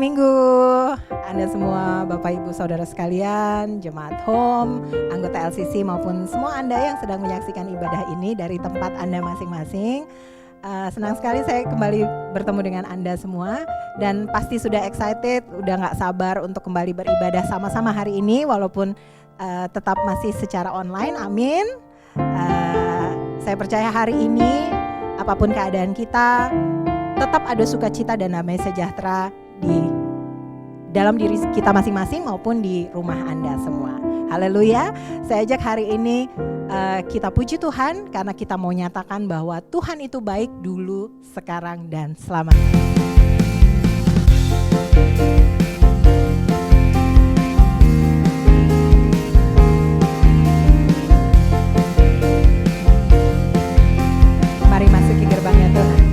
Minggu Anda semua, Bapak Ibu Saudara sekalian, Jemaat Home, anggota LCC maupun semua Anda yang sedang menyaksikan ibadah ini dari tempat Anda masing-masing. Senang sekali saya kembali bertemu dengan Anda semua dan pasti sudah excited, udah gak sabar untuk kembali beribadah sama-sama hari ini walaupun tetap masih secara online, amin. Saya percaya hari ini apapun keadaan kita tetap ada sukacita dan damai sejahtera di dalam diri kita masing-masing maupun di rumah Anda semua. Haleluya. Saya ajak hari ini kita puji Tuhan karena kita mau nyatakan bahwa Tuhan itu baik dulu, sekarang dan selamanya. Mari masuki gerbangnya Tuhan.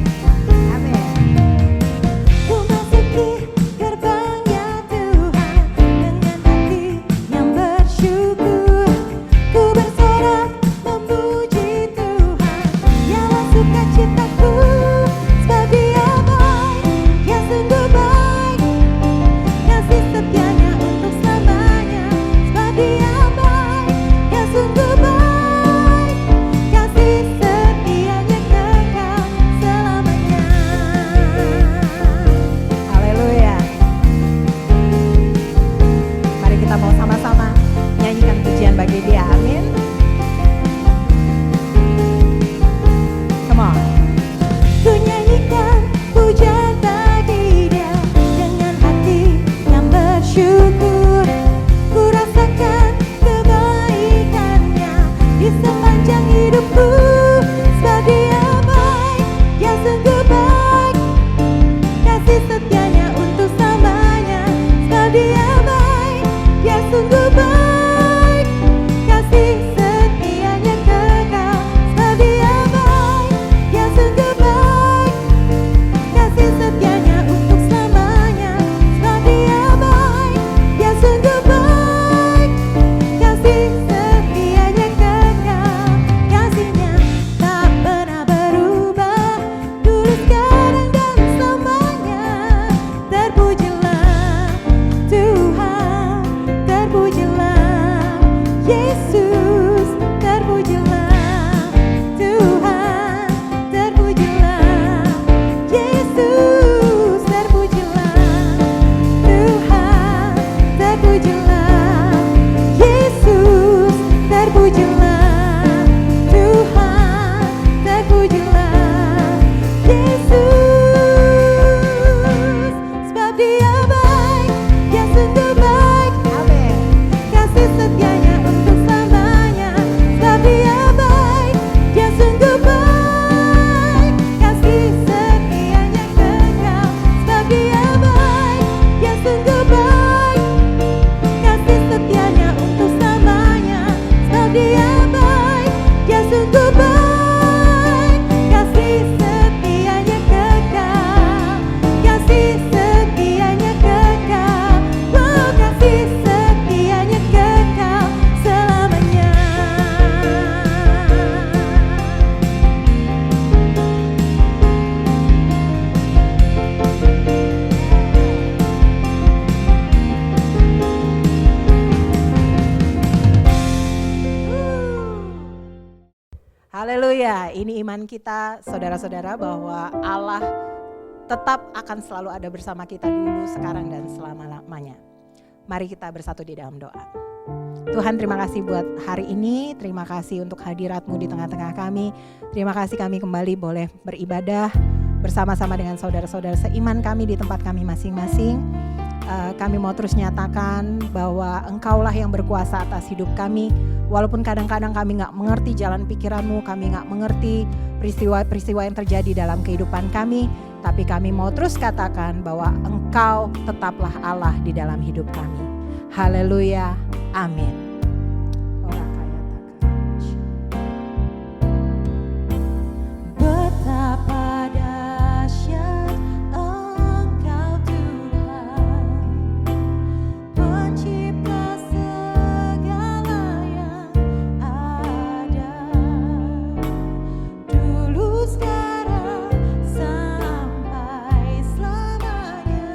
Haleluya, ini iman kita saudara-saudara bahwa Allah tetap akan selalu ada bersama kita dulu, sekarang dan selama-lamanya. Mari kita bersatu di dalam doa. Tuhan, terima kasih buat hari ini, terima kasih untuk hadirat-Mu di tengah-tengah kami. Terima kasih kami kembali boleh beribadah bersama-sama dengan saudara-saudara seiman kami di tempat kami masing-masing. Kami mau terus nyatakan bahwa Engkaulah yang berkuasa atas hidup kami. Walaupun kadang-kadang kami gak mengerti jalan pikiran-Mu, kami gak mengerti peristiwa-peristiwa yang terjadi dalam kehidupan kami, tapi kami mau terus katakan bahwa Engkau tetaplah Allah di dalam hidup kami. Haleluya, amin. Betapa dahsyat Engkau Tuhan, pencipta segala yang ada, dulu sekarang sampai selamanya.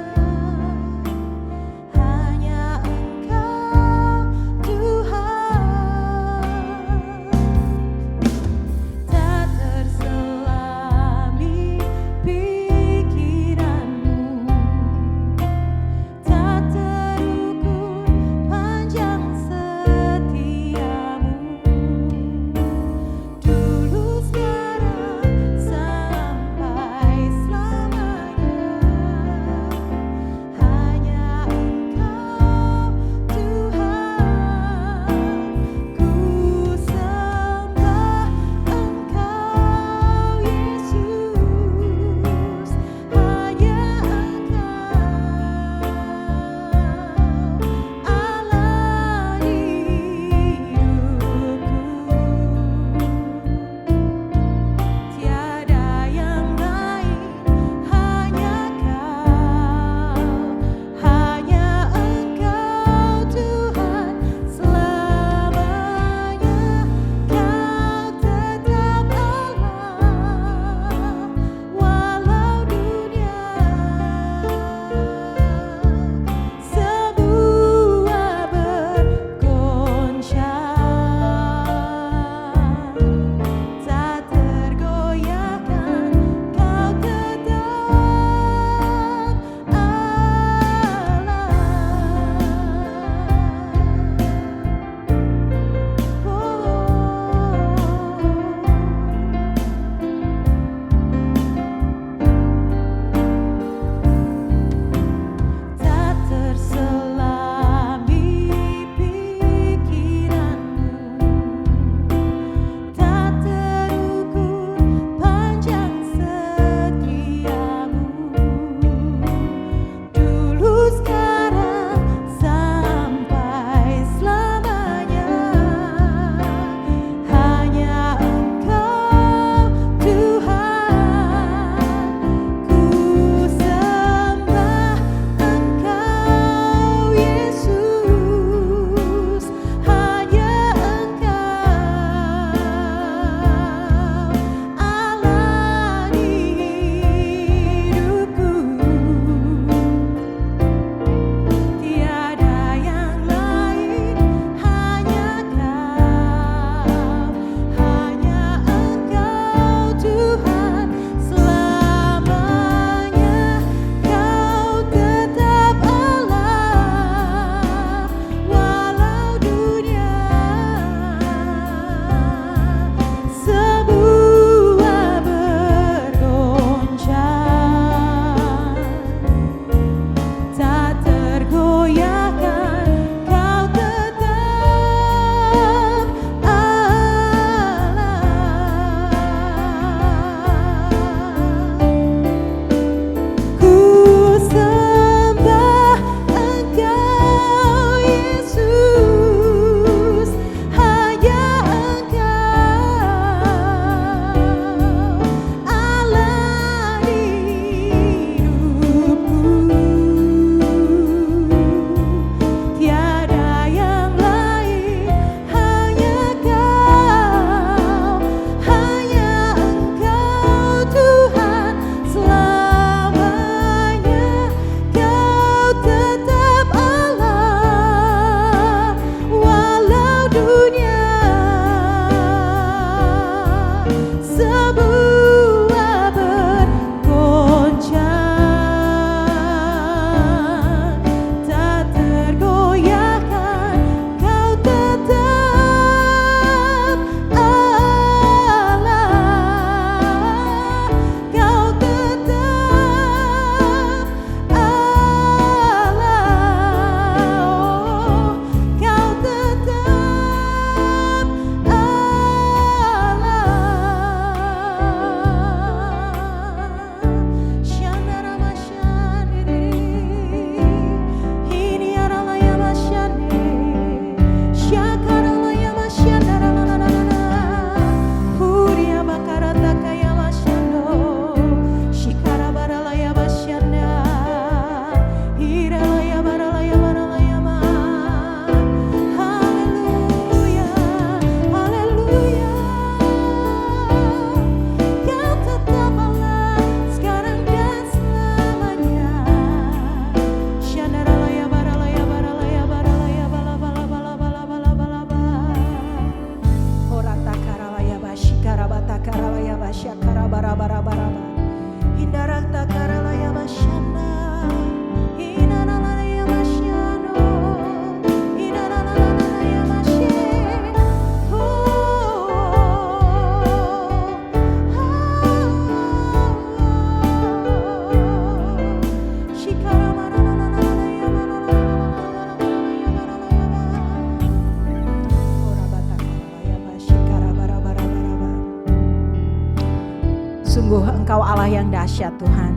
Allah yang dahsyat Tuhan.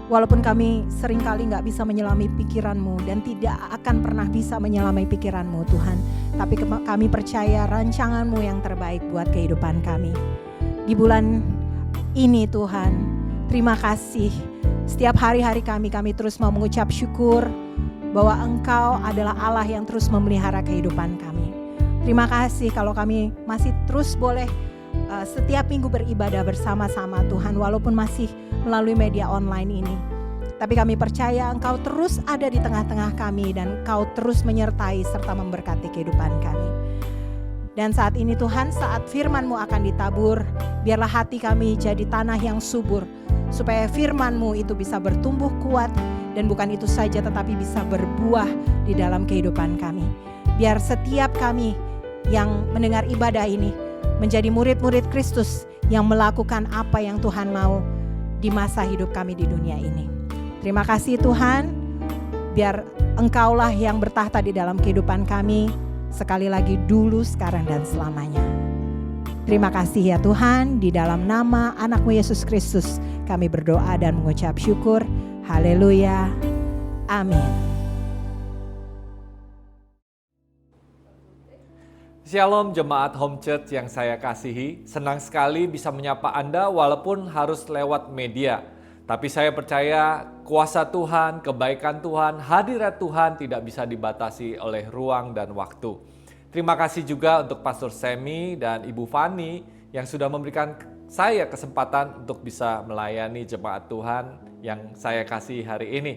Walaupun kami seringkali gak bisa menyelami pikiran-Mu dan tidak akan pernah bisa menyelami pikiran-Mu Tuhan. Tapi kami percaya rancangan-Mu yang terbaik buat kehidupan kami. Di bulan ini Tuhan, terima kasih. Setiap hari-hari kami terus mau mengucap syukur bahwa Engkau adalah Allah yang terus memelihara kehidupan kami. Terima kasih kalau kami masih terus boleh setiap minggu beribadah bersama-sama Tuhan, walaupun masih melalui media online ini. Tapi kami percaya Engkau terus ada di tengah-tengah kami dan Engkau terus menyertai serta memberkati kehidupan kami. Dan saat ini Tuhan, saat firman-Mu akan ditabur, biarlah hati kami jadi tanah yang subur, supaya firman-Mu itu bisa bertumbuh kuat, dan bukan itu saja tetapi bisa berbuah di dalam kehidupan kami. Biar setiap kami yang mendengar ibadah ini menjadi murid-murid Kristus yang melakukan apa yang Tuhan mau di masa hidup kami di dunia ini. Terima kasih Tuhan, biar Engkaulah yang bertahta di dalam kehidupan kami, sekali lagi dulu, sekarang, dan selamanya. Terima kasih ya Tuhan, di dalam nama anak-Mu Yesus Kristus kami berdoa dan mengucap syukur. Haleluya. Amin. Shalom jemaat Home Church yang saya kasihi, senang sekali bisa menyapa Anda walaupun harus lewat media. Tapi saya percaya kuasa Tuhan, kebaikan Tuhan, hadirat Tuhan tidak bisa dibatasi oleh ruang dan waktu. Terima kasih juga untuk Pastor Semi dan Ibu Fani yang sudah memberikan saya kesempatan untuk bisa melayani jemaat Tuhan yang saya kasih hari ini.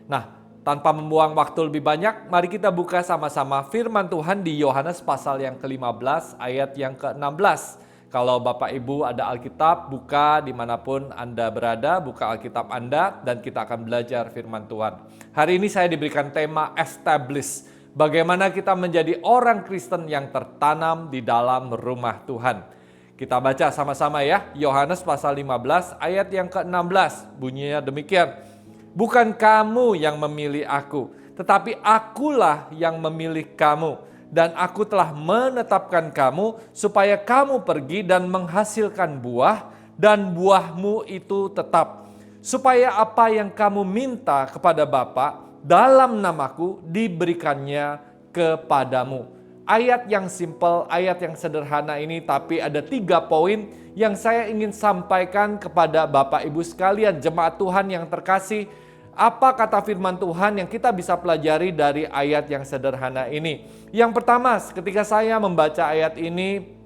Nah, tanpa membuang waktu lebih banyak, mari kita buka sama-sama firman Tuhan di Yohanes pasal yang ke-15 ayat yang ke-16. Kalau Bapak Ibu ada Alkitab, buka dimanapun Anda berada, buka Alkitab Anda dan kita akan belajar firman Tuhan. Hari ini saya diberikan tema establish. Bagaimana kita menjadi orang Kristen yang tertanam di dalam rumah Tuhan. Kita baca sama-sama ya, Yohanes pasal 15 ayat yang ke-16. Bunyinya demikian. Bukan kamu yang memilih aku, tetapi akulah yang memilih kamu. Dan aku telah menetapkan kamu supaya kamu pergi dan menghasilkan buah, dan buahmu itu tetap. Supaya apa yang kamu minta kepada Bapa dalam namaku diberikannya kepadamu. Ayat yang simple, ayat yang sederhana ini, tapi ada 3 poin yang saya ingin sampaikan kepada Bapak Ibu sekalian, jemaat Tuhan yang terkasih. Apa kata firman Tuhan yang kita bisa pelajari dari ayat yang sederhana ini? Yang pertama, ketika saya membaca ayat ini,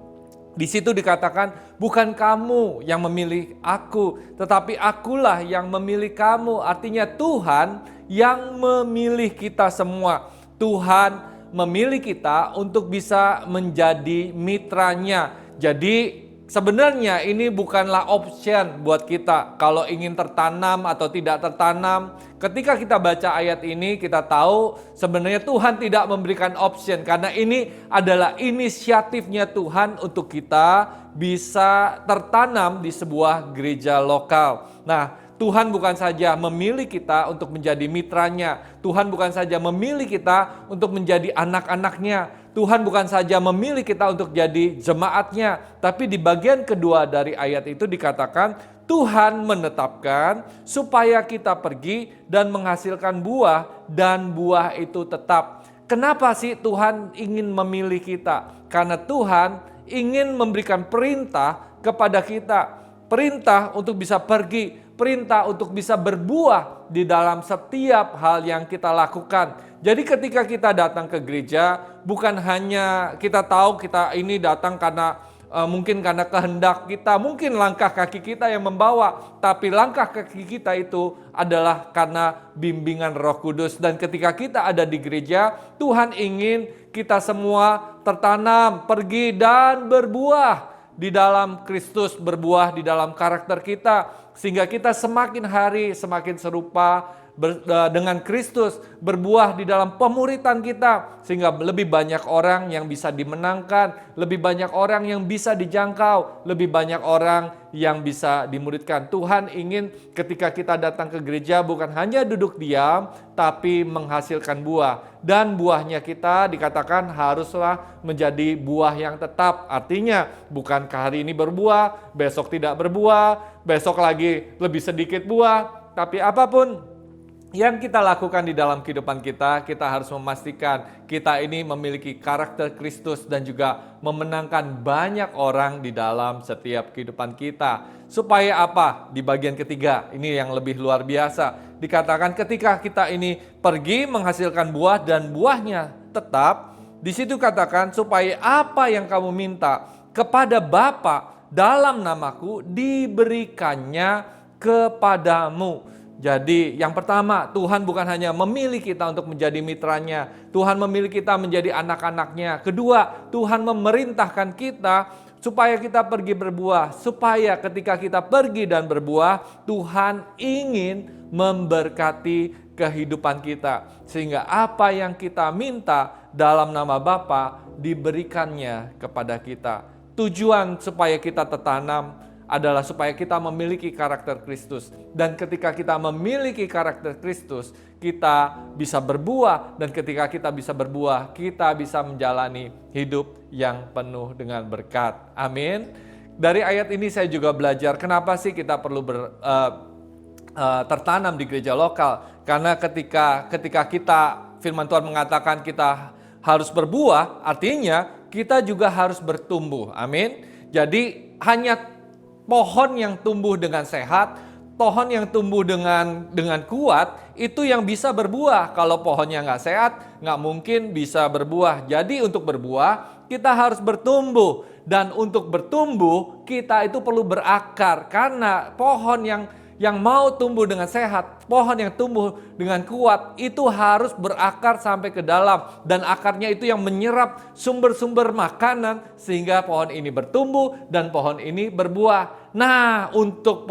di situ dikatakan, bukan kamu yang memilih aku, tetapi akulah yang memilih kamu. Artinya Tuhan yang memilih kita semua. Tuhan memilih kita untuk bisa menjadi mitranya. Jadi sebenarnya ini bukanlah option buat kita kalau ingin tertanam atau tidak tertanam. Ketika kita baca ayat ini, kita tahu sebenarnya Tuhan tidak memberikan option, karena ini adalah inisiatifnya Tuhan untuk kita bisa tertanam di sebuah gereja lokal. Nah, Tuhan bukan saja memilih kita untuk menjadi mitranya, Tuhan bukan saja memilih kita untuk menjadi anak-anaknya, Tuhan bukan saja memilih kita untuk jadi jemaatnya, tapi di bagian kedua dari ayat itu dikatakan Tuhan menetapkan supaya kita pergi dan menghasilkan buah, dan buah itu tetap. Kenapa sih Tuhan ingin memilih kita? Karena Tuhan ingin memberikan perintah kepada kita, perintah untuk bisa pergi, perintah untuk bisa berbuah di dalam setiap hal yang kita lakukan. Jadi ketika kita datang ke gereja, bukan hanya kita tahu kita ini datang karena mungkin karena kehendak kita, mungkin langkah kaki kita yang membawa, tapi langkah kaki kita itu adalah karena bimbingan Roh Kudus. Dan ketika kita ada di gereja, Tuhan ingin kita semua tertanam, pergi dan berbuah di dalam Kristus, berbuah di dalam karakter kita, sehingga kita semakin hari semakin serupa dengan Kristus, berbuah di dalam pemuritan kita, sehingga lebih banyak orang yang bisa dimenangkan, lebih banyak orang yang bisa dijangkau, lebih banyak orang yang bisa dimuridkan. Tuhan ingin ketika kita datang ke gereja bukan hanya duduk diam, tapi menghasilkan buah. Dan buahnya kita dikatakan haruslah menjadi buah yang tetap. Artinya bukan hari ini berbuah, besok tidak berbuah, besok lagi lebih sedikit buah. Tapi apapun yang kita lakukan di dalam kehidupan kita, kita harus memastikan kita ini memiliki karakter Kristus dan juga memenangkan banyak orang di dalam setiap kehidupan kita. Supaya apa? Di bagian ketiga, ini yang lebih luar biasa. Dikatakan ketika kita ini pergi menghasilkan buah dan buahnya tetap, di situ katakan supaya apa yang kamu minta kepada Bapa dalam namaku diberikannya kepadamu. Jadi yang pertama, Tuhan bukan hanya memilih kita untuk menjadi mitranya, Tuhan memilih kita menjadi anak-anaknya. Kedua, Tuhan memerintahkan kita supaya kita pergi berbuah, supaya ketika kita pergi dan berbuah, Tuhan ingin memberkati kehidupan kita. Sehingga apa yang kita minta dalam nama Bapa diberikannya kepada kita. Tujuan supaya kita tertanam adalah supaya kita memiliki karakter Kristus. Dan ketika kita memiliki karakter Kristus, kita bisa berbuah. Dan ketika kita bisa berbuah, kita bisa menjalani hidup yang penuh dengan berkat. Amin. Dari ayat ini saya juga belajar kenapa sih kita perlu tertanam di gereja lokal. Karena ketika kita, firman Tuhan mengatakan kita harus berbuah, artinya kita juga harus bertumbuh. Amin. Jadi hanya pohon yang tumbuh dengan sehat, pohon yang tumbuh dengan kuat, itu yang bisa berbuah. Kalau pohonnya nggak sehat, nggak mungkin bisa berbuah. Jadi untuk berbuah, kita harus bertumbuh. Dan untuk bertumbuh, kita itu perlu berakar. Karena pohon yang mau tumbuh dengan sehat, pohon yang tumbuh dengan kuat, itu harus berakar sampai ke dalam. Dan akarnya itu yang menyerap sumber-sumber makanan, sehingga pohon ini bertumbuh dan pohon ini berbuah. Nah, untuk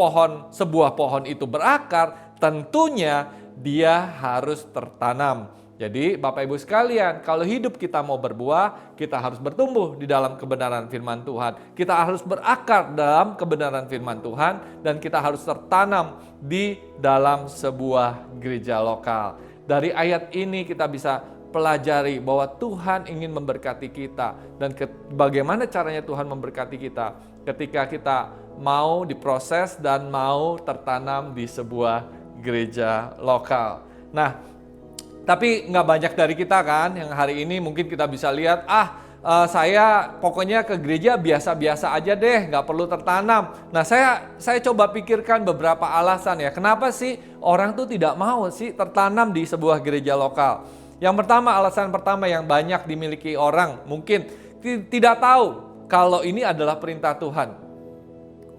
sebuah pohon itu berakar, tentunya dia harus tertanam. Jadi Bapak Ibu sekalian, kalau hidup kita mau berbuah, kita harus bertumbuh di dalam kebenaran firman Tuhan. Kita harus berakar dalam kebenaran firman Tuhan, dan kita harus tertanam di dalam sebuah gereja lokal. Dari ayat ini kita bisa pelajari bahwa Tuhan ingin memberkati kita. Dan bagaimana caranya Tuhan memberkati kita? Ketika kita mau diproses dan mau tertanam di sebuah gereja lokal. Nah, tapi nggak banyak dari kita kan yang hari ini mungkin kita bisa lihat, saya pokoknya ke gereja biasa-biasa aja deh, nggak perlu tertanam. Nah saya coba pikirkan beberapa alasan ya, kenapa sih orang tuh tidak mau sih tertanam di sebuah gereja lokal. Yang pertama, alasan pertama yang banyak dimiliki orang mungkin tidak tahu kalau ini adalah perintah Tuhan.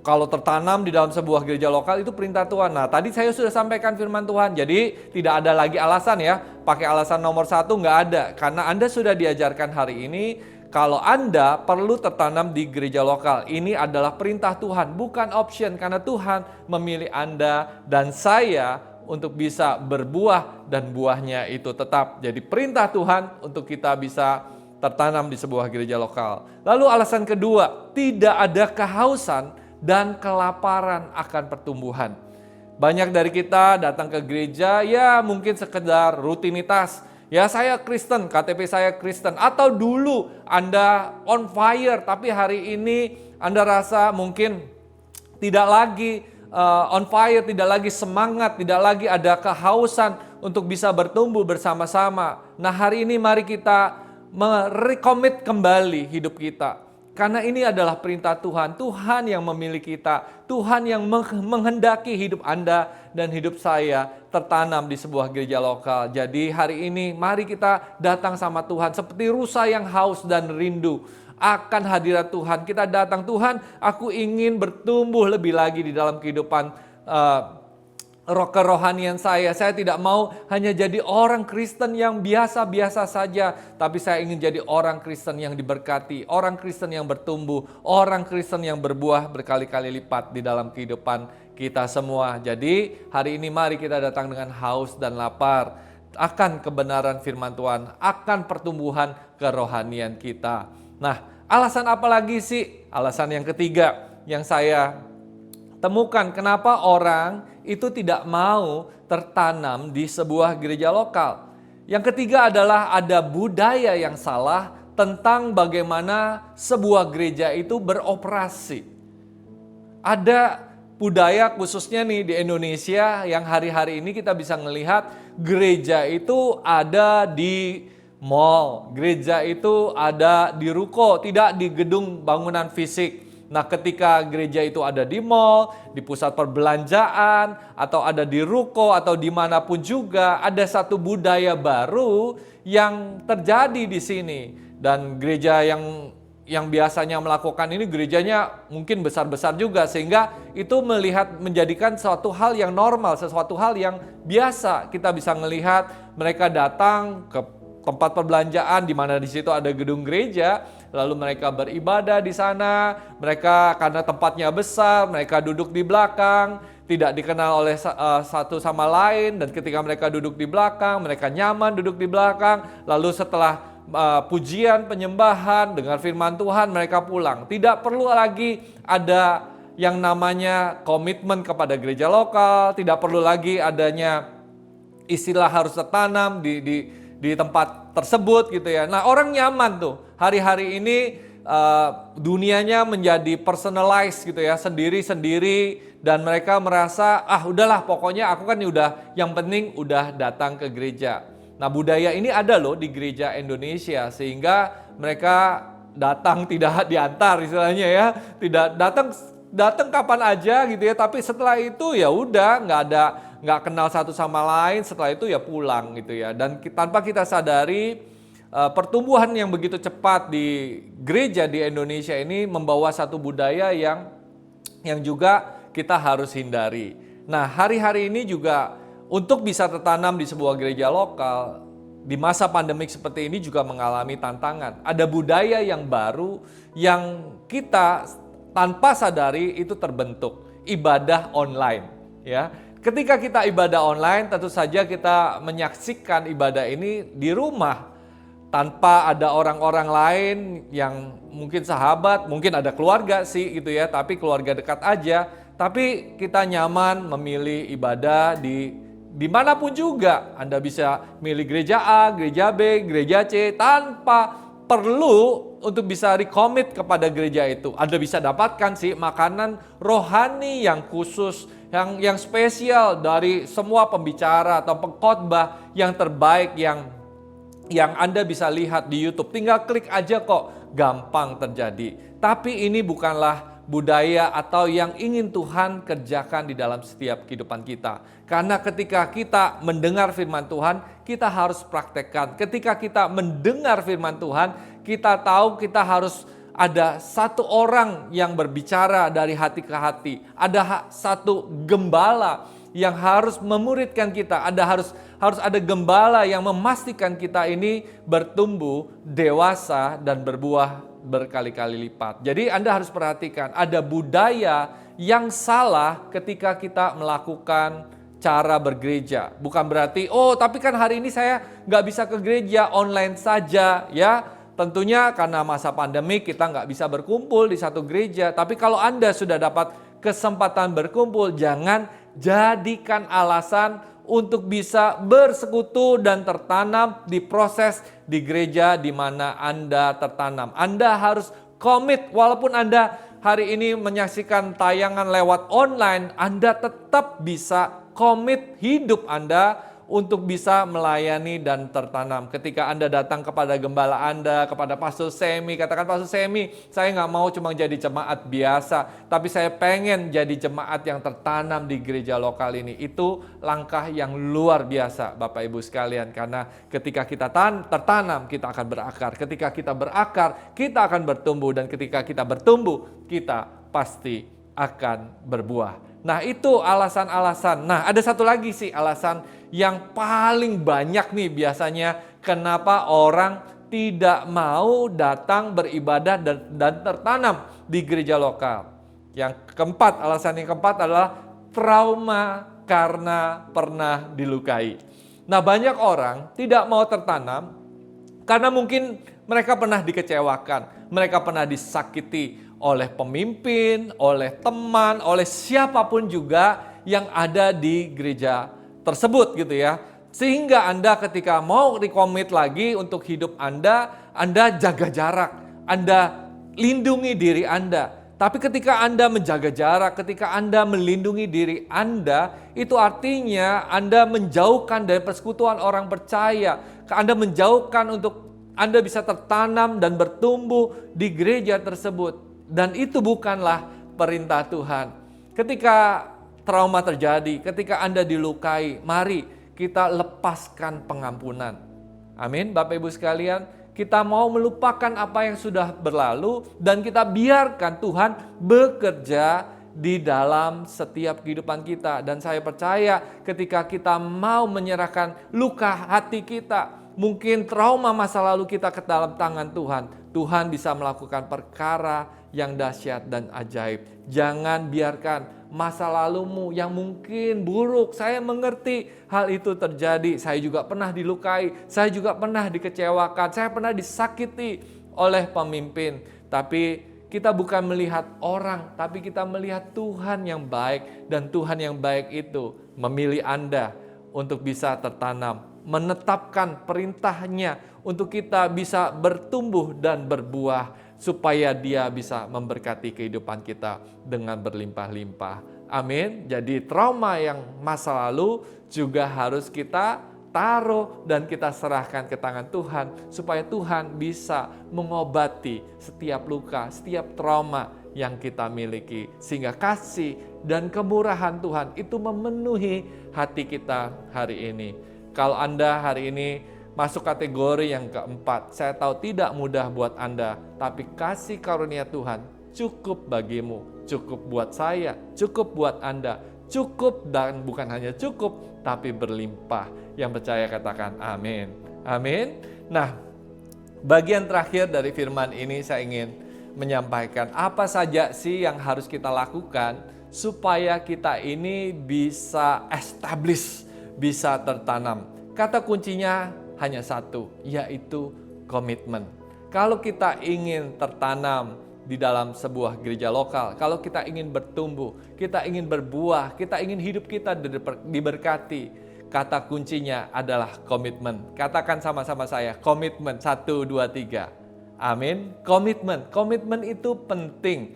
Kalau tertanam di dalam sebuah gereja lokal itu perintah Tuhan. Nah, tadi saya sudah sampaikan firman Tuhan. Jadi tidak ada lagi alasan ya. Pakai alasan nomor 1 nggak ada. Karena Anda sudah diajarkan hari ini kalau Anda perlu tertanam di gereja lokal. Ini adalah perintah Tuhan, bukan option. Karena Tuhan memilih Anda dan saya untuk bisa berbuah dan buahnya itu tetap. Jadi perintah Tuhan untuk kita bisa tertanam di sebuah gereja lokal. Lalu alasan kedua, tidak ada kehausan dan kelaparan akan pertumbuhan. Banyak dari kita datang ke gereja ya mungkin sekedar rutinitas. Ya saya Kristen, KTP saya Kristen. Atau dulu Anda on fire tapi hari ini Anda rasa mungkin tidak lagi on fire, tidak lagi semangat, tidak lagi ada kehausan untuk bisa bertumbuh bersama-sama. Nah hari ini mari kita merecommit kembali hidup kita. Karena ini adalah perintah Tuhan, Tuhan yang memilih kita, Tuhan yang menghendaki hidup Anda dan hidup saya tertanam di sebuah gereja lokal. Jadi hari ini mari kita datang sama Tuhan seperti rusa yang haus dan rindu akan hadirat Tuhan. Kita datang, Tuhan, aku ingin bertumbuh lebih lagi di dalam kehidupan kerohanian saya. Saya tidak mau hanya jadi orang Kristen yang biasa-biasa saja, tapi saya ingin jadi orang Kristen yang diberkati, orang Kristen yang bertumbuh, orang Kristen yang berbuah berkali-kali lipat di dalam kehidupan kita semua. Jadi hari ini mari kita datang dengan haus dan lapar akan kebenaran firman Tuhan, akan pertumbuhan kerohanian kita. Nah, alasan apa lagi sih? Alasan yang ketiga yang saya temukan kenapa orang itu tidak mau tertanam di sebuah gereja lokal. Yang ketiga adalah ada budaya yang salah tentang bagaimana sebuah gereja itu beroperasi. Ada budaya khususnya nih di Indonesia yang hari-hari ini kita bisa melihat gereja itu ada di mall, gereja itu ada di ruko, tidak di gedung bangunan fisik. Nah, ketika gereja itu ada di mall, di pusat perbelanjaan, atau ada di ruko, atau dimanapun juga, ada satu budaya baru yang terjadi di sini. Dan gereja yang biasanya melakukan ini, gerejanya mungkin besar-besar juga, sehingga itu menjadikan suatu hal yang normal, sesuatu hal yang biasa. Kita bisa melihat mereka datang ke tempat perbelanjaan di mana di situ ada gedung gereja, lalu mereka beribadah di sana. Mereka karena tempatnya besar, mereka duduk di belakang, tidak dikenal oleh satu sama lain, dan ketika mereka duduk di belakang, mereka nyaman duduk di belakang. Lalu setelah pujian, penyembahan, dengar firman Tuhan, mereka pulang. Tidak perlu lagi ada yang namanya komitmen kepada gereja lokal, tidak perlu lagi adanya istilah harus tertanam di tempat tersebut gitu ya. Nah, orang nyaman tuh. Hari-hari ini dunianya menjadi personalized gitu ya, sendiri-sendiri, dan mereka merasa udahlah pokoknya aku kan udah, yang penting udah datang ke gereja. Nah, budaya ini ada loh di gereja Indonesia, sehingga mereka datang tidak diantar istilahnya ya, tidak datang kapan aja gitu ya, tapi setelah itu ya udah nggak kenal satu sama lain, setelah itu ya pulang gitu ya. Dan tanpa kita sadari, pertumbuhan yang begitu cepat di gereja di Indonesia ini membawa satu budaya yang juga kita harus hindari. Nah, hari-hari ini juga untuk bisa tertanam di sebuah gereja lokal di masa pandemik seperti ini juga mengalami tantangan. Ada budaya yang baru yang kita tanpa sadari itu terbentuk, ibadah online ya. Ketika kita ibadah online, tentu saja kita menyaksikan ibadah ini di rumah tanpa ada orang-orang lain yang mungkin sahabat, mungkin ada keluarga sih gitu ya, tapi keluarga dekat aja. Tapi kita nyaman memilih ibadah di manapun juga. Anda bisa milih gereja A, gereja B, gereja C tanpa perlu untuk bisa recommit kepada gereja itu. Anda bisa dapatkan sih makanan rohani yang khusus, yang spesial dari semua pembicara atau pengkhotbah yang terbaik yang Anda bisa lihat di YouTube. Tinggal klik aja kok, gampang terjadi. Tapi ini bukanlah budaya atau yang ingin Tuhan kerjakan di dalam setiap kehidupan kita. Karena ketika kita mendengar firman Tuhan, kita harus praktekkan. Ketika kita mendengar firman Tuhan, kita tahu kita harus ada satu orang yang berbicara dari hati ke hati. Ada satu gembala yang harus memuridkan kita. Harus ada gembala yang memastikan kita ini bertumbuh dewasa dan berbuah berkali-kali lipat. Jadi Anda harus perhatikan, ada budaya yang salah ketika kita melakukan cara bergereja. Bukan berarti, tapi kan hari ini saya nggak bisa ke gereja, online saja ya. Tentunya karena masa pandemi kita nggak bisa berkumpul di satu gereja. Tapi kalau Anda sudah dapat kesempatan berkumpul, jangan jadikan alasan untuk bisa bersekutu dan tertanam di proses di gereja di mana Anda tertanam. Anda harus komit, walaupun Anda hari ini menyaksikan tayangan lewat online, Anda tetap bisa komit hidup Anda untuk bisa melayani dan tertanam. Ketika Anda datang kepada gembala Anda, kepada Pastor Semi, katakan, Pastor Semi, saya nggak mau cuma jadi jemaat biasa, tapi saya pengen jadi jemaat yang tertanam di gereja lokal ini. Itu langkah yang luar biasa Bapak Ibu sekalian, karena ketika kita tertanam, kita akan berakar. Ketika kita berakar, kita akan bertumbuh, dan ketika kita bertumbuh, kita pasti akan berbuah. Nah, itu alasan-alasan. Nah, ada satu lagi sih alasan yang paling banyak nih biasanya kenapa orang tidak mau datang beribadah dan tertanam di gereja lokal. Yang keempat, alasan yang keempat adalah trauma karena pernah dilukai. Nah, banyak orang tidak mau tertanam karena mungkin mereka pernah dikecewakan, mereka pernah disakiti oleh pemimpin, oleh teman, oleh siapapun juga yang ada di gereja tersebut gitu ya. Sehingga Anda ketika mau recommit lagi untuk hidup Anda jaga jarak, Anda lindungi diri Anda. Tapi ketika Anda menjaga jarak, ketika Anda melindungi diri Anda, itu artinya Anda menjauhkan dari persekutuan orang percaya. Anda menjauhkan untuk Anda bisa tertanam dan bertumbuh di gereja tersebut. Dan itu bukanlah perintah Tuhan. Ketika trauma terjadi, ketika Anda dilukai, mari kita lepaskan pengampunan. Amin, Bapak Ibu sekalian. Kita mau melupakan apa yang sudah berlalu dan kita biarkan Tuhan bekerja di dalam setiap kehidupan kita. Dan saya percaya ketika kita mau menyerahkan luka hati kita, mungkin trauma masa lalu kita ke dalam tangan Tuhan, Tuhan bisa melakukan perkara yang dahsyat dan ajaib. Jangan biarkan masa lalumu yang mungkin buruk. Saya mengerti hal itu terjadi. Saya juga pernah dilukai, saya juga pernah dikecewakan, saya pernah disakiti oleh pemimpin. Tapi kita bukan melihat orang, tapi kita melihat Tuhan yang baik. Dan Tuhan yang baik itu memilih Anda untuk bisa tertanam, menetapkan perintahnya untuk kita bisa bertumbuh dan berbuah, supaya Dia bisa memberkati kehidupan kita dengan berlimpah-limpah. Amin. Jadi trauma yang masa lalu juga harus kita taruh dan kita serahkan ke tangan Tuhan, supaya Tuhan bisa mengobati setiap luka, setiap trauma yang kita miliki, sehingga kasih dan kemurahan Tuhan itu memenuhi hati kita hari ini. Kalau Anda hari ini masuk kategori yang keempat, saya tahu tidak mudah buat Anda, tapi kasih karunia Tuhan cukup bagimu, cukup buat saya, cukup buat Anda, cukup dan bukan hanya cukup, tapi berlimpah. Yang percaya katakan amin. Amin. Nah, bagian terakhir dari firman ini saya ingin menyampaikan apa saja sih yang harus kita lakukan supaya kita ini bisa establish, bisa tertanam. Kata kuncinya hanya satu, yaitu komitmen. Kalau kita ingin tertanam di dalam sebuah gereja lokal, kalau kita ingin bertumbuh, kita ingin berbuah, kita ingin hidup kita diberkati, kata kuncinya adalah komitmen. Katakan sama-sama saya, komitmen. 1, 2, 3. Amin. Komitmen. Komitmen itu penting.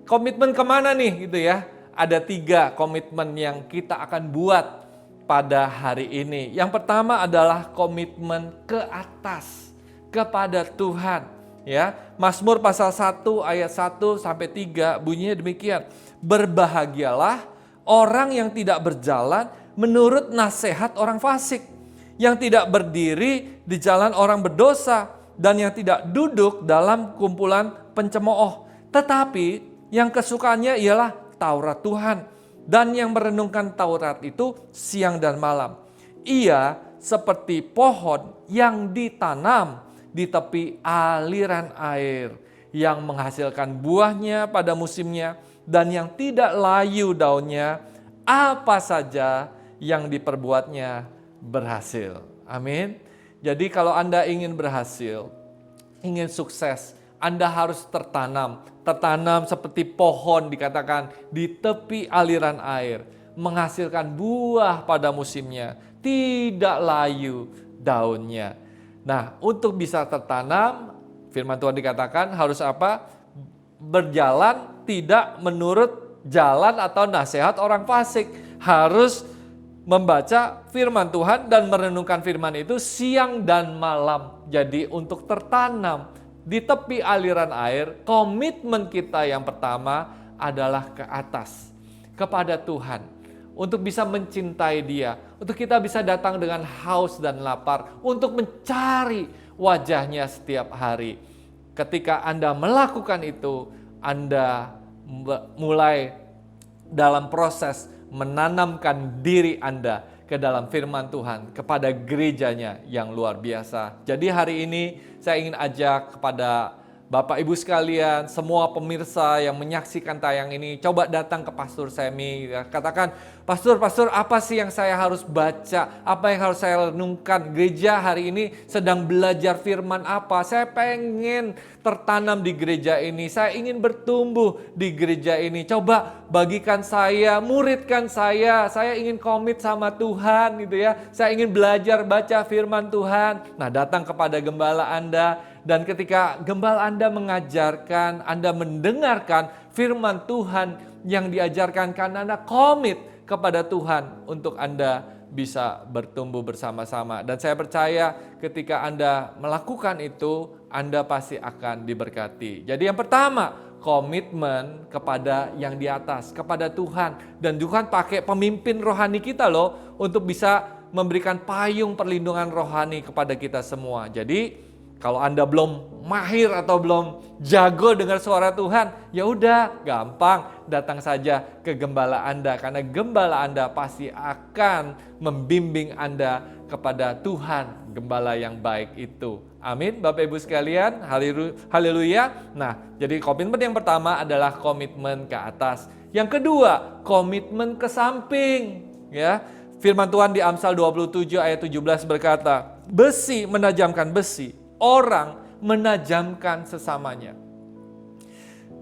Komitmen kemana nih gitu ya? Ada 3 komitmen yang kita akan buat pada hari ini. Yang pertama adalah komitmen ke atas, kepada Tuhan. Ya, Mazmur pasal 1 ayat 1 sampai 3 bunyinya demikian. Berbahagialah orang yang tidak berjalan menurut nasihat orang fasik, yang tidak berdiri di jalan orang berdosa, dan yang tidak duduk dalam kumpulan pencemooh. Tetapi yang kesukaannya ialah Taurat Tuhan, dan yang merenungkan Taurat itu siang dan malam. Ia seperti pohon yang ditanam di tepi aliran air, yang menghasilkan buahnya pada musimnya, dan yang tidak layu daunnya, apa saja yang diperbuatnya berhasil. Amin. Jadi kalau Anda ingin berhasil, ingin sukses, Anda harus tertanam. Tertanam seperti pohon dikatakan di tepi aliran air, menghasilkan buah pada musimnya, tidak layu daunnya. Nah, untuk bisa tertanam, firman Tuhan dikatakan harus apa? Berjalan tidak menurut jalan atau nasihat orang fasik. Harus membaca firman Tuhan dan merenungkan firman itu siang dan malam. Jadi untuk tertanam di tepi aliran air, komitmen kita yang pertama adalah ke atas, kepada Tuhan. Untuk bisa mencintai Dia, untuk kita bisa datang dengan haus dan lapar, untuk mencari wajahnya setiap hari. Ketika Anda melakukan itu, Anda mulai dalam proses menanamkan diri Anda ke dalam firman Tuhan, kepada gerejanya yang luar biasa. Jadi hari ini saya ingin ajak kepada Bapak Ibu sekalian, semua pemirsa yang menyaksikan tayang ini, coba datang ke Pastor Semi. Katakan, Pastor, apa sih yang saya harus baca? Apa yang harus saya renungkan? Gereja hari ini sedang belajar firman apa? Saya pengen tertanam di gereja ini. Saya ingin bertumbuh di gereja ini. Coba bagikan saya, muridkan saya. Saya ingin komit sama Tuhan gitu ya. Saya ingin belajar baca firman Tuhan. Nah, datang kepada gembala Anda. Dan ketika gembala Anda mengajarkan, Anda mendengarkan firman Tuhan yang diajarkan, karena Anda komit kepada Tuhan untuk Anda bisa bertumbuh bersama-sama. Dan saya percaya ketika Anda melakukan itu, Anda pasti akan diberkati. Jadi yang pertama, komitmen kepada yang di atas, kepada Tuhan. Dan Tuhan pakai pemimpin rohani kita loh, untuk bisa memberikan payung perlindungan rohani kepada kita semua. Jadi kalau Anda belum mahir atau belum jago dengar suara Tuhan, ya udah gampang, datang saja ke gembala Anda, karena gembala Anda pasti akan membimbing Anda kepada Tuhan, gembala yang baik itu. Amin, Bapak Ibu sekalian, haleluya. Nah, jadi komitmen yang pertama adalah komitmen ke atas. Yang kedua, komitmen ke samping, ya. Firman Tuhan di Amsal 27 ayat 17 berkata, besi menajamkan besi, orang menajamkan sesamanya.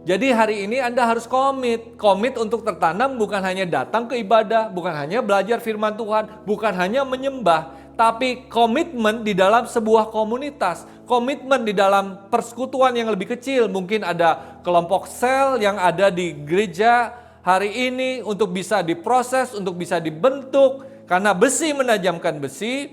Jadi hari ini Anda harus komit untuk tertanam, bukan hanya datang ke ibadah, bukan hanya belajar firman Tuhan, bukan hanya menyembah, tapi komitmen di dalam sebuah komunitas, komitmen di dalam persekutuan yang lebih kecil. Mungkin ada kelompok sel yang ada di gereja hari ini untuk bisa diproses, untuk bisa dibentuk. Karena besi menajamkan besi,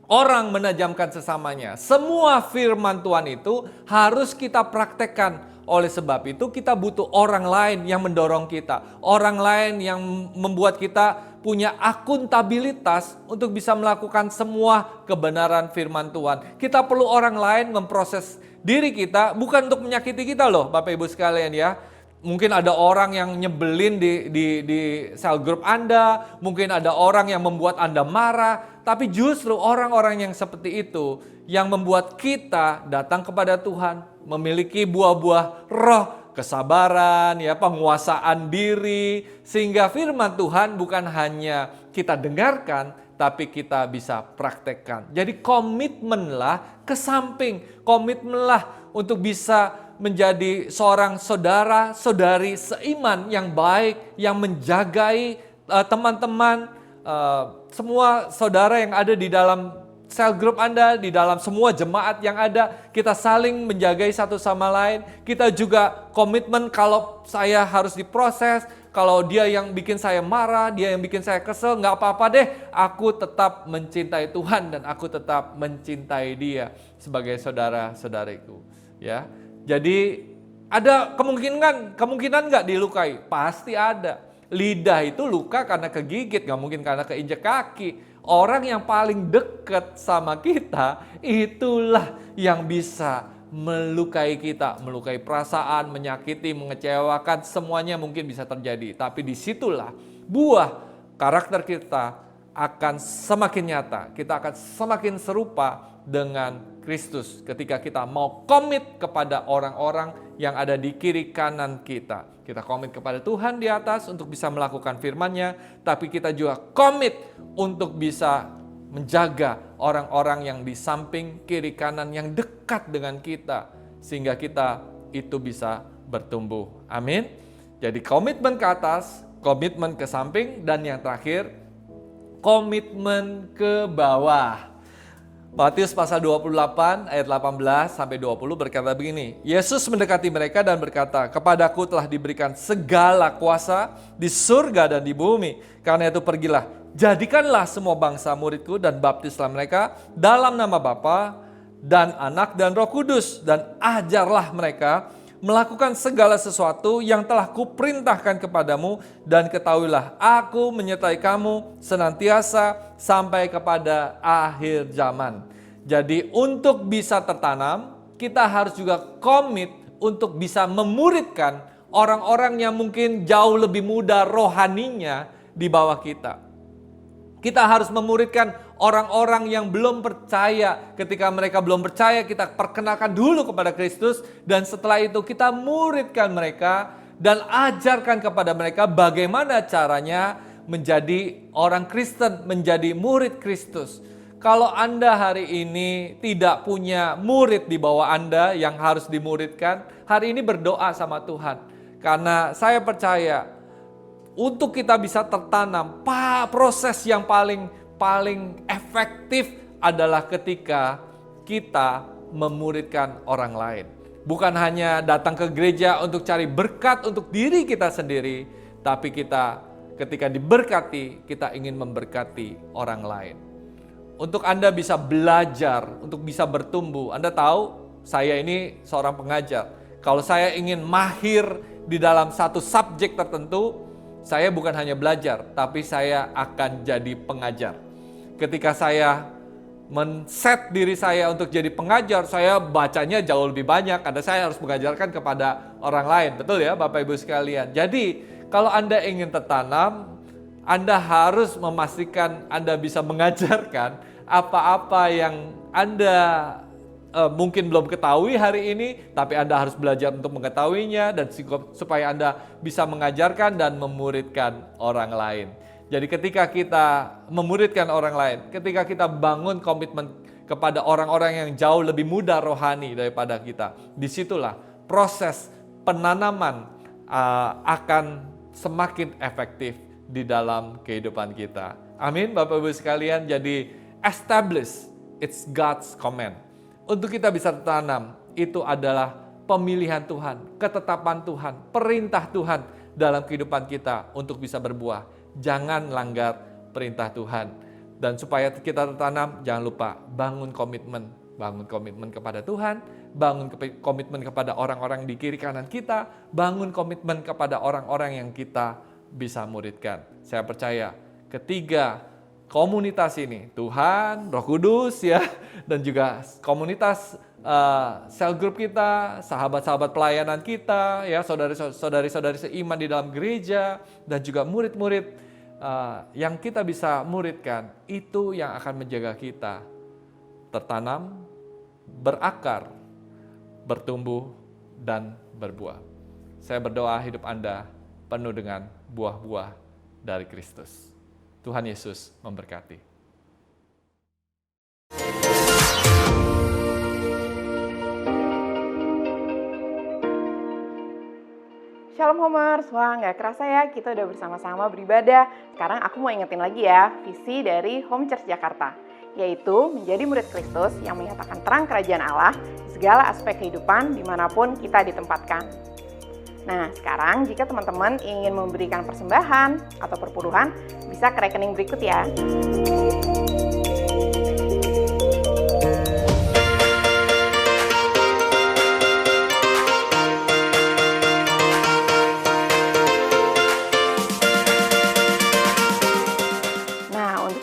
orang menajamkan sesamanya. Semua firman Tuhan itu harus kita praktekkan. Oleh sebab itu kita butuh orang lain yang mendorong kita. Orang lain yang membuat kita punya akuntabilitas untuk bisa melakukan semua kebenaran firman Tuhan. Kita perlu orang lain memproses diri kita, bukan untuk menyakiti kita loh Bapak Ibu sekalian ya. Mungkin ada orang yang nyebelin di sel grup Anda, mungkin ada orang yang membuat Anda marah, tapi justru orang-orang yang seperti itu yang membuat kita datang kepada Tuhan, memiliki buah-buah roh, kesabaran, ya, penguasaan diri, sehingga firman Tuhan bukan hanya kita dengarkan, tapi kita bisa praktekkan. Jadi komitmenlah ke samping, komitmenlah untuk bisa menjadi seorang saudara, saudari seiman yang baik, yang menjagai teman-teman, semua saudara yang ada di dalam sel grup Anda, di dalam semua jemaat yang ada, kita saling menjagai satu sama lain. Kita juga komitmen kalau saya harus diproses, kalau dia yang bikin saya marah, dia yang bikin saya kesel, nggak apa-apa deh, aku tetap mencintai Tuhan dan aku tetap mencintai dia sebagai saudara-saudariku, ya. Jadi ada kemungkinan nggak dilukai? Pasti ada. Lidah itu luka karena kegigit, nggak mungkin karena keinjek kaki. Orang yang paling dekat sama kita, itulah yang bisa melukai kita, melukai perasaan, menyakiti, mengecewakan, semuanya mungkin bisa terjadi. Tapi disitulah buah karakter kita akan semakin nyata, kita akan semakin serupa dengan Kristus ketika kita mau komit kepada orang-orang yang ada di kiri kanan kita. Kita komit kepada Tuhan di atas untuk bisa melakukan firman-Nya, tapi kita juga komit untuk bisa menjaga orang-orang yang di samping kiri kanan yang dekat dengan kita, sehingga kita itu bisa bertumbuh. Amin. Jadi komitmen ke atas, komitmen ke samping, dan yang terakhir komitmen ke bawah. Matius pasal 28 ayat 18 sampai 20 berkata begini, Yesus mendekati mereka dan berkata, kepadaku telah diberikan segala kuasa di surga dan di bumi. Karena itu pergilah, jadikanlah semua bangsa muridku dan baptislah mereka dalam nama Bapa dan Anak dan Roh Kudus, dan ajarlah mereka melakukan segala sesuatu yang telah kuperintahkan kepadamu, dan ketahuilah aku menyertai kamu senantiasa sampai kepada akhir zaman. Jadi untuk bisa tertanam, kita harus juga komit untuk bisa memuridkan orang-orang yang mungkin jauh lebih muda rohaninya di bawah kita. Kita harus memuridkan orang-orang yang belum percaya. Ketika mereka belum percaya, kita perkenalkan dulu kepada Kristus, dan setelah itu kita muridkan mereka dan ajarkan kepada mereka bagaimana caranya menjadi orang Kristen, menjadi murid Kristus. Kalau Anda hari ini tidak punya murid di bawah Anda yang harus dimuridkan, hari ini berdoa sama Tuhan. Karena saya percaya untuk kita bisa tertanam, proses yang paling efektif adalah ketika kita memuridkan orang lain. bukan hanya datang ke gereja untuk cari berkat untuk diri kita sendiri, tapi kita ketika diberkati, kita ingin memberkati orang lain. Untuk Anda bisa belajar, untuk bisa bertumbuh. Anda tahu, saya ini seorang pengajar. Kalau saya ingin mahir di dalam satu subjek tertentu, saya bukan hanya belajar, tapi saya akan jadi pengajar. Ketika saya men-set diri saya untuk jadi pengajar, saya bacanya jauh lebih banyak karena saya harus mengajarkan kepada orang lain. Betul ya Bapak Ibu sekalian? Jadi kalau Anda ingin tertanam, Anda harus memastikan Anda bisa mengajarkan apa-apa yang Anda mungkin belum ketahui hari ini, tapi Anda harus belajar untuk mengetahuinya dan supaya Anda bisa mengajarkan dan memuridkan orang lain. Jadi ketika kita memuridkan orang lain, ketika kita bangun komitmen kepada orang-orang yang jauh lebih muda rohani daripada kita, disitulah proses penanaman akan semakin efektif di dalam kehidupan kita. Amin Bapak Ibu sekalian. Jadi establish, it's God's command. Untuk kita bisa tertanam, itu adalah pemilihan Tuhan, ketetapan Tuhan, perintah Tuhan dalam kehidupan kita untuk bisa berbuah. Jangan langgar perintah Tuhan. Dan supaya kita tertanam, jangan lupa bangun komitmen. Bangun komitmen kepada Tuhan, bangun komitmen kepada orang-orang di kiri kanan kita, bangun komitmen kepada orang-orang yang kita bisa muridkan. Saya percaya ketiga komunitas ini, Tuhan, Roh Kudus ya, dan juga komunitas cell group kita, sahabat-sahabat pelayanan kita, ya saudari-saudari seiman di dalam gereja, dan juga murid-murid yang kita bisa muridkan, itu yang akan menjaga kita tertanam, berakar, bertumbuh, dan berbuah. Saya berdoa hidup Anda penuh dengan buah-buah dari Kristus. Tuhan Yesus memberkati. Shalom Homers, wah nggak kerasa ya kita udah bersama-sama beribadah. Sekarang aku mau ingetin lagi ya visi dari Home Church Jakarta, yaitu menjadi murid Kristus yang menyatakan terang kerajaan Allah di segala aspek kehidupan dimanapun kita ditempatkan. Nah sekarang jika teman-teman ingin memberikan persembahan atau perpuluhan, bisa ke rekening berikut ya.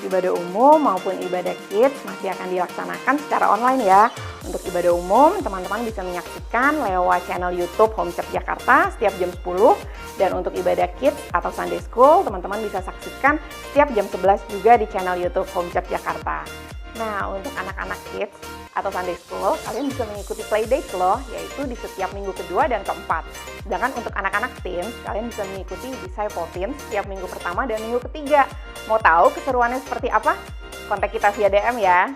Ibadah umum maupun ibadah kids masih akan dilaksanakan secara online ya. Untuk ibadah umum, teman-teman bisa menyaksikan lewat channel YouTube Home Church Jakarta setiap jam 10. Dan untuk ibadah kids atau Sunday School, teman-teman bisa saksikan setiap jam 11 juga di channel YouTube Home Church Jakarta. Nah, untuk anak-anak kids atau Sunday School, kalian bisa mengikuti Playdate loh, yaitu di setiap minggu kedua dan keempat. Sedangkan untuk anak-anak teens, kalian bisa mengikuti Disciple Teens setiap minggu pertama dan minggu ketiga. Mau tahu keseruannya seperti apa? Kontak kita via DM ya.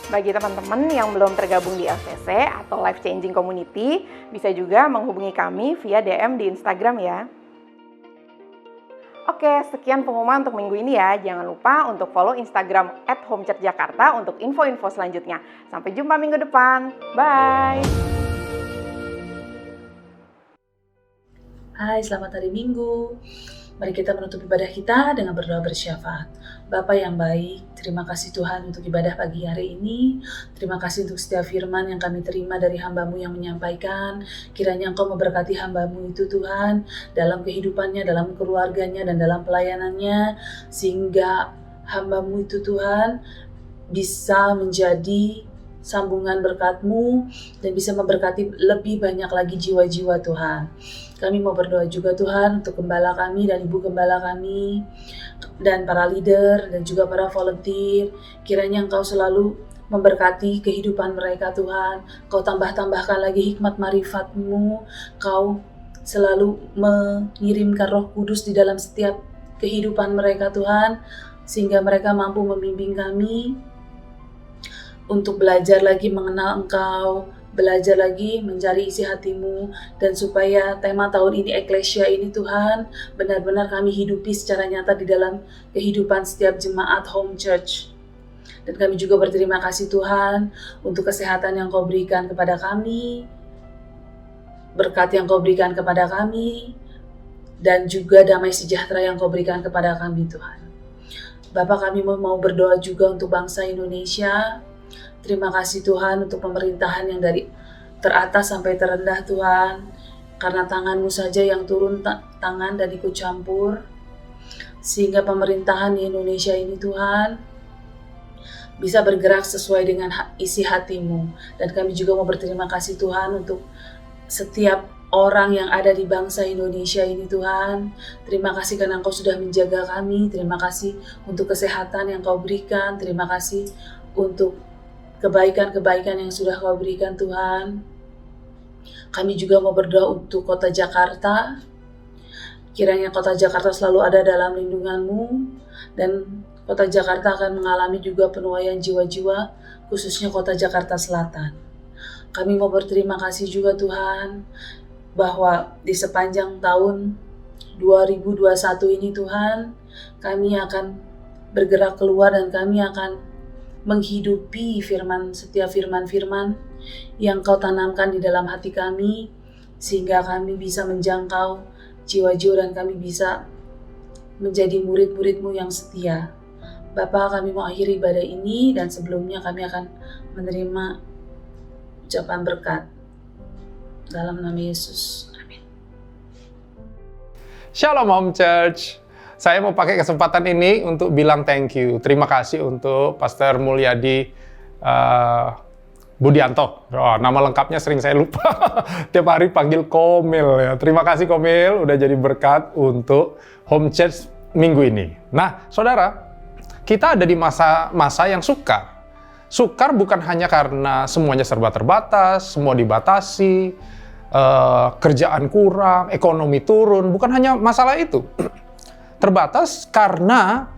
Bagi teman-teman yang belum tergabung di LCC atau Life Changing Community, bisa juga menghubungi kami via DM di Instagram ya. Oke, sekian pengumuman untuk minggu ini ya. Jangan lupa untuk follow Instagram @homechurchjakarta untuk info-info selanjutnya. Sampai jumpa minggu depan. Bye! Hai, selamat hari Minggu. Mari kita menutup ibadah kita dengan berdoa bersyafaat. Bapa yang baik, terima kasih Tuhan untuk ibadah pagi hari ini. Terima kasih untuk setiap firman yang kami terima dari hamba-Mu yang menyampaikan. Kiranya Engkau memberkati hamba-Mu itu Tuhan, dalam kehidupannya, dalam keluarganya, dan dalam pelayanannya. Sehingga hamba-Mu itu Tuhan bisa menjadi sambungan berkat-Mu dan bisa memberkati lebih banyak lagi jiwa-jiwa Tuhan. Kami mau berdoa juga Tuhan untuk gembala kami dan ibu gembala kami dan para leader dan juga para volunteer. Kiranya Engkau selalu memberkati kehidupan mereka Tuhan. Kau tambah-tambahkan lagi hikmat marifat-Mu. Kau selalu mengirimkan Roh Kudus di dalam setiap kehidupan mereka Tuhan, sehingga mereka mampu membimbing kami untuk belajar lagi mengenal Engkau, belajar lagi mencari isi hati-Mu, dan supaya tema tahun ini Eklesia ini Tuhan benar-benar kami hidupi secara nyata di dalam kehidupan setiap jemaat Home Church. Dan kami juga berterima kasih Tuhan untuk kesehatan yang Kau berikan kepada kami, berkat yang Kau berikan kepada kami, dan juga damai sejahtera yang Kau berikan kepada kami Tuhan. Bapa, kami mau berdoa juga untuk bangsa Indonesia. Terima kasih Tuhan untuk pemerintahan yang dari teratas sampai terendah Tuhan. Karena tangan-Mu saja yang turun tangan dan ikut campur. Sehingga pemerintahan di Indonesia ini Tuhan bisa bergerak sesuai dengan isi hati-Mu. Dan kami juga mau berterima kasih Tuhan untuk setiap orang yang ada di bangsa Indonesia ini Tuhan. Terima kasih karena Engkau sudah menjaga kami. Terima kasih untuk kesehatan yang Kau berikan. Terima kasih untuk kebaikan-kebaikan yang sudah Kau berikan Tuhan. Kami juga mau berdoa untuk kota Jakarta. Kiranya kota Jakarta selalu ada dalam lindungan-Mu. Dan kota Jakarta akan mengalami juga penuaian jiwa-jiwa, khususnya kota Jakarta Selatan. Kami mau berterima kasih juga Tuhan, bahwa di sepanjang tahun 2021 ini Tuhan, kami akan bergerak keluar dan kami akan menghidupi setiap firman-firman yang Kau tanamkan di dalam hati kami, sehingga kami bisa menjangkau jiwa-jiwa dan kami bisa menjadi murid-murid-Mu yang setia. Bapa, kami mau akhiri ibadah ini dan sebelumnya kami akan menerima ucapan berkat. Dalam nama Yesus, amin. Shalom Home Church. Saya mau pakai kesempatan ini untuk bilang thank you. Terima kasih untuk Pastor Mulyadi Budianto. Oh, nama lengkapnya sering saya lupa. Tiap hari panggil Komil ya. Terima kasih Komil udah jadi berkat untuk Home Church minggu ini. Nah, saudara, kita ada di masa yang sukar. Sukar bukan hanya karena semuanya serba terbatas, semua dibatasi, kerjaan kurang, ekonomi turun, bukan hanya masalah itu. Terbatas karena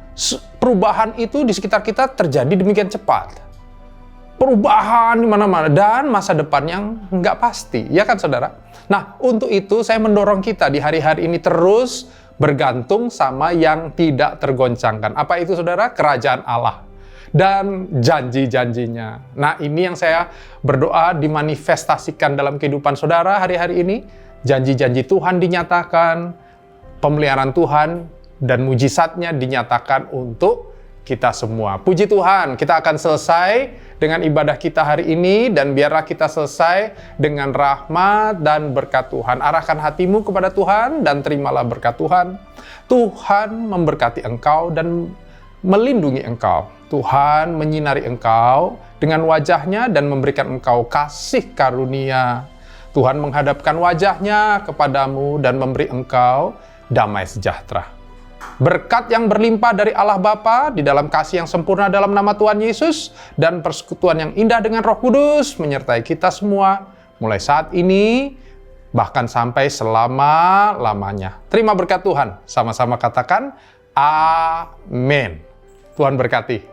perubahan itu di sekitar kita terjadi demikian cepat. Perubahan di mana-mana dan masa depan yang nggak pasti, ya kan saudara? Nah, untuk itu saya mendorong kita di hari-hari ini terus bergantung sama yang tidak tergoncangkan. Apa itu saudara? Kerajaan Allah dan janji-janjinya. Nah, ini yang saya berdoa dimanifestasikan dalam kehidupan saudara hari-hari ini. Janji-janji Tuhan dinyatakan, pemeliharaan Tuhan dan mujizatnya dinyatakan untuk kita semua. Puji Tuhan, kita akan selesai dengan ibadah kita hari ini dan biarlah kita selesai dengan rahmat dan berkat Tuhan. Arahkan hatimu kepada Tuhan dan terimalah berkat Tuhan. Tuhan memberkati engkau dan melindungi engkau. Tuhan menyinari engkau dengan wajahnya dan memberikan engkau kasih karunia. Tuhan menghadapkan wajahnya kepadamu dan memberi engkau damai sejahtera. Berkat yang berlimpah dari Allah Bapa di dalam kasih yang sempurna dalam nama Tuhan Yesus dan persekutuan yang indah dengan Roh Kudus menyertai kita semua mulai saat ini bahkan sampai selama-lamanya. Terima berkat Tuhan. Sama-sama katakan amin. Tuhan berkati.